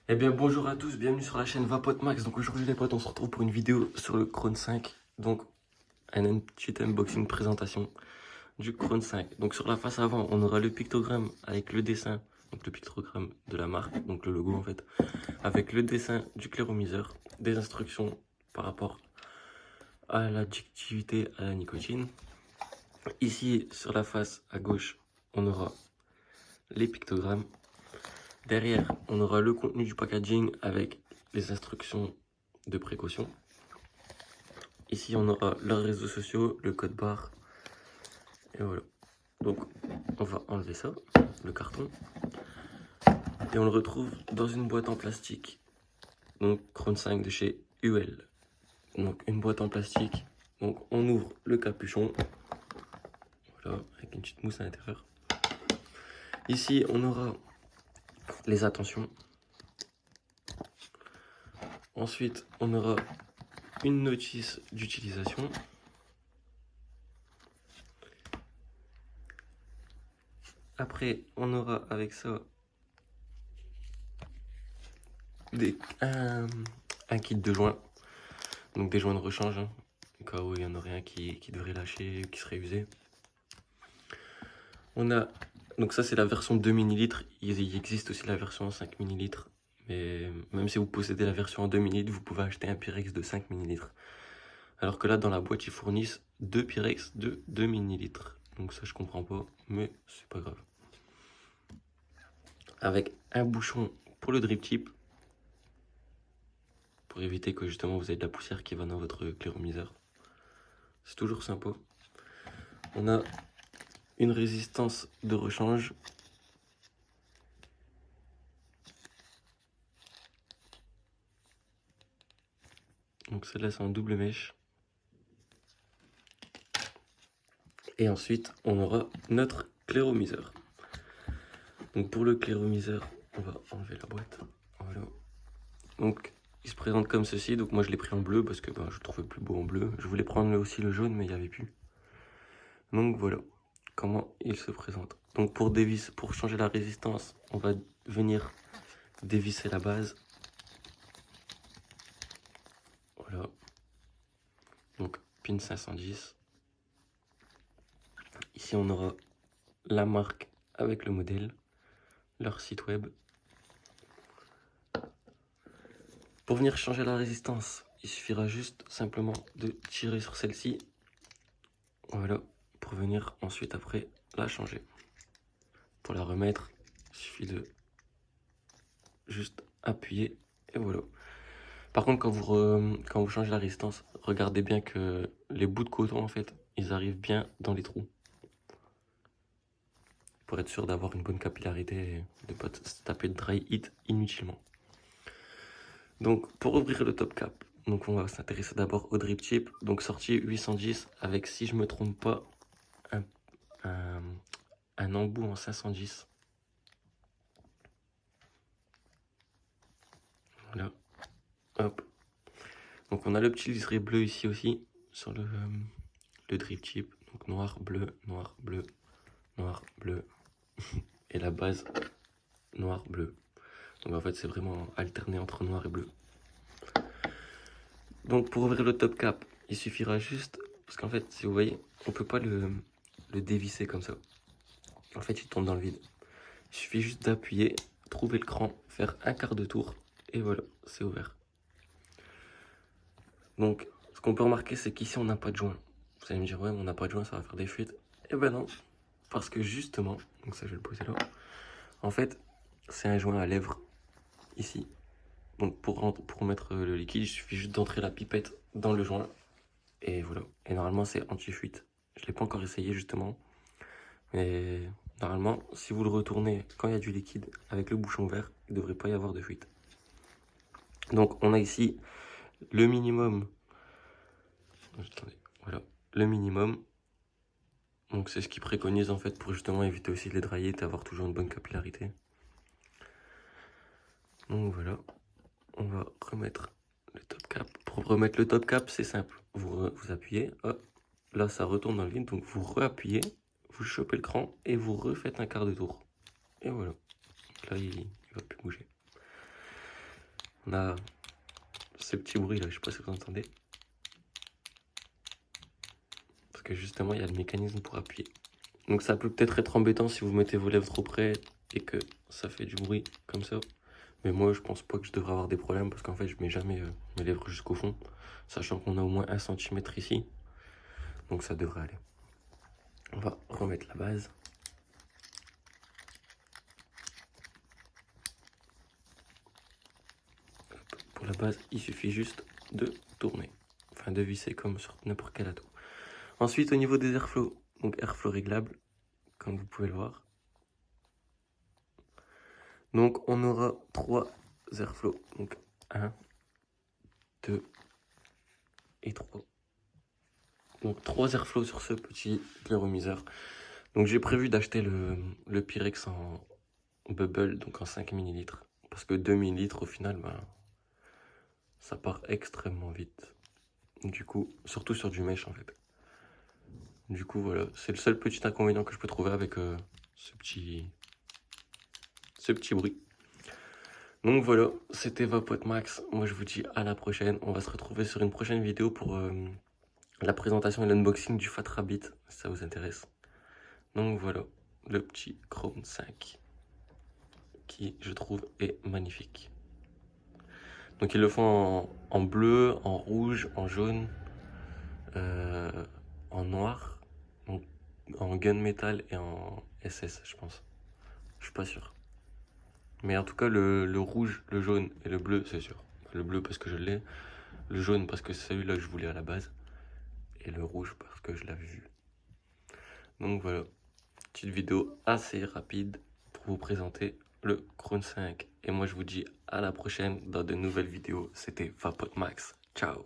Eh bien bonjour à tous, bienvenue sur la chaîne Vapote Max. Donc aujourd'hui les potes, on se retrouve pour une vidéo sur le Krone 5. Donc un petit unboxing présentation du Krone 5. Donc sur la face avant, on aura le pictogramme avec le dessin, donc le pictogramme de la marque, donc le logo en fait, avec le dessin du clairomiseur, des instructions par rapport à l'additivité à la nicotine. Ici sur la face à gauche, on aura les pictogrammes. Derrière, on aura le contenu du packaging avec les instructions de précaution. Ici, on aura leurs réseaux sociaux, le code barre. Et voilà. Donc, on va enlever ça, le carton. Et on le retrouve dans une boîte en plastique. Donc, Krone 5 de chez UL. Donc, une boîte en plastique. Donc, on ouvre le capuchon. Voilà, avec une petite mousse à l'intérieur. Ici, on aura les attentions. Ensuite, on aura une notice d'utilisation. Après, on aura avec ça un kit de joints. Donc des joints de rechange, hein, au cas où il y en aurait un qui devrait lâcher ou qui serait usé. On a, donc ça c'est la version 2 ml, il existe aussi la version 5 ml. Mais même si vous possédez la version en 2 ml, vous pouvez acheter un Pyrex de 5 ml. Alors que là dans la boîte ils fournissent deux Pyrex de 2 ml. Donc ça je comprends pas, mais c'est pas grave. Avec un bouchon pour le drip tip, pour éviter que justement vous ayez de la poussière qui va dans votre clairomiseur. C'est toujours sympa. On a une résistance de rechange. Donc celle-là c'est en double mèche. Et ensuite on aura notre clairomiseur. Donc pour le clairomiseur, on va enlever la boîte. Voilà. Donc il se présente comme ceci. Donc moi je l'ai pris en bleu parce que je trouvais plus beau en bleu. Je voulais prendre aussi le jaune mais il n'y avait plus. Donc voilà comment il se présente. Donc pour changer la résistance, on va venir dévisser la base. Voilà. Donc pin 510. Ici on aura la marque avec le modèle, leur site web. Pour venir changer la résistance, il suffira juste simplement de tirer sur celle-ci. Voilà, pour venir ensuite après la changer. Pour la remettre, il suffit de juste appuyer et voilà. Par contre, quand vous changez la résistance, regardez bien que les bouts de coton en fait, ils arrivent bien dans les trous. Pour être sûr d'avoir une bonne capillarité et de ne pas se taper de dry heat inutilement. Donc pour ouvrir le top cap, donc on va s'intéresser d'abord au drip tip. Donc sortie 810 avec, si je me trompe pas, un embout en 510. Voilà. Hop. Donc on a le petit liseré bleu ici aussi sur le drip tip. Donc noir, bleu, noir, bleu, noir, bleu. Et la base noir, bleu. Donc en fait c'est vraiment alterné entre noir et bleu. Donc pour ouvrir le top cap, il suffira juste, parce qu'en fait si vous voyez, on peut pas le dévisser comme ça. En fait il tombe dans le vide. Il suffit juste d'appuyer, trouver le cran, faire un quart de tour et voilà, c'est ouvert. Donc ce qu'on peut remarquer c'est qu'ici on n'a pas de joint. Vous allez me dire ouais mais on n'a pas de joint, ça va faire des fuites. Eh ben non, parce que justement, donc ça je vais le poser là, en fait c'est un joint à lèvres ici. Donc pour mettre le liquide, il suffit juste d'entrer la pipette dans le joint. Et voilà. Et normalement, c'est anti-fuite. Je ne l'ai pas encore essayé justement. Mais normalement, si vous le retournez quand il y a du liquide avec le bouchon ouvert, il ne devrait pas y avoir de fuite. Donc on a ici le minimum. Attendez, voilà. Le minimum. Donc c'est ce qu'ils préconisent en fait pour justement éviter aussi de les drailler et avoir toujours une bonne capillarité. Donc voilà. On va remettre le top cap. Pour remettre le top cap, c'est simple. Vous appuyez, hop, là ça retourne dans le vide, donc vous réappuyez, vous chopez le cran et vous refaites un quart de tour. Et voilà. Donc là, il va plus bouger. On a ce petit bruit là, je sais pas si vous entendez. Parce que justement, il y a le mécanisme pour appuyer. Donc ça peut peut-être être embêtant si vous mettez vos lèvres trop près et que ça fait du bruit comme ça. Mais moi, je pense pas que je devrais avoir des problèmes parce qu'en fait, je mets jamais mes lèvres jusqu'au fond. Sachant qu'on a au moins 1 centimètre ici. Donc ça devrait aller. On va remettre la base. Pour la base, il suffit juste de tourner. Enfin, de visser comme sur n'importe quel atout. Ensuite, au niveau des airflow, donc airflow réglable, comme vous pouvez le voir. Donc, on aura 3 airflow. Donc, 1, 2 et 3. Donc, 3 airflow sur ce petit clairomiseur. Donc, j'ai prévu d'acheter le Pyrex en bubble, donc en 5 ml. Parce que 2 ml, au final, ben, ça part extrêmement vite. Du coup, surtout sur du mesh en fait. Du coup, voilà, c'est le seul petit inconvénient que je peux trouver avec ce petit bruit. Donc voilà, c'était Vapote Max. Moi, je vous dis à la prochaine. On va se retrouver sur une prochaine vidéo pour la présentation et l'unboxing du Fat Rabbit, si ça vous intéresse. Donc voilà, le petit Chrome 5 qui, je trouve, est magnifique. Donc ils le font en bleu, en rouge, en jaune, en noir, donc en gunmetal et en SS, je pense. Je suis pas sûr. Mais en tout cas, le rouge, le jaune et le bleu, c'est sûr. Le bleu parce que je l'ai, le jaune parce que c'est celui-là que je voulais à la base, et le rouge parce que je l'avais vu. Donc voilà, petite vidéo assez rapide pour vous présenter le Chrome 5. Et moi, je vous dis à la prochaine dans de nouvelles vidéos. C'était Vapote Max. Ciao.